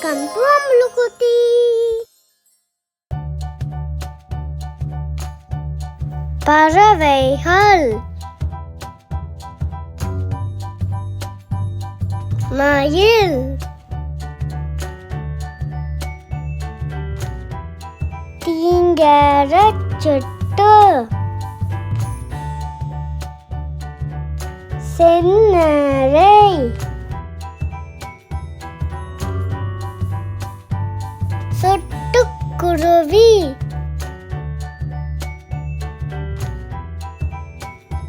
Welcome to அம்முக்குட்டி. பறவைகள், மயில், தீங்கரச்சிட்டு, செந்நரை, சிட்டுக்குருவி,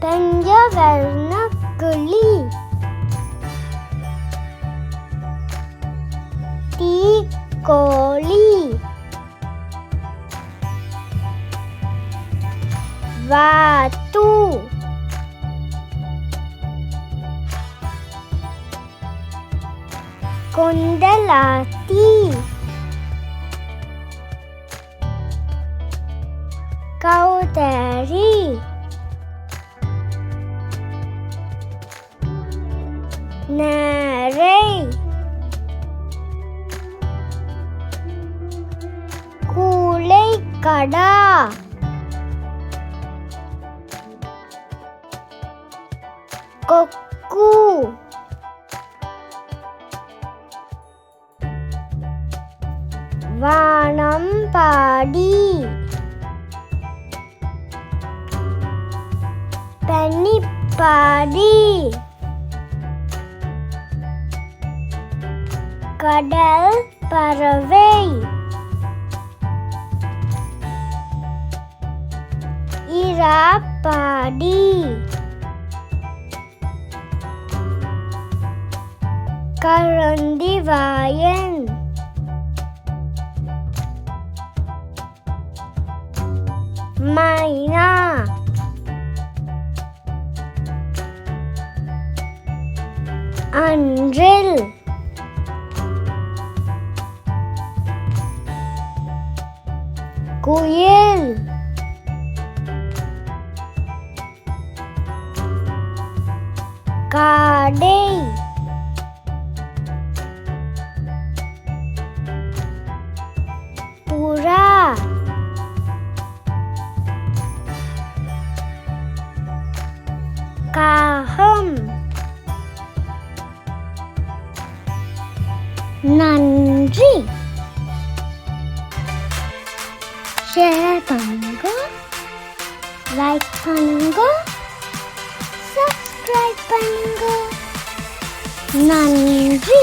பஞ்சவர்ண கிளி, தீக்கோழி, வாத்து, கொண்டலாத்தி, கௌதாரி, நாரை, கூளைக்கடா, கொக்கு, வானம்பாடி, பனிப்பாடி, கடல் பறவை, இராப்பாடி, கரண்டிவாயன், மைனா, அன்றில், குயில், காடை, புறா, காகம். நன்றி. ஷேர் பண்ணுங்க, லைக் பண்ணுங்க, சப்ஸ்கிரைப் பண்ணுங்க. நன்றி.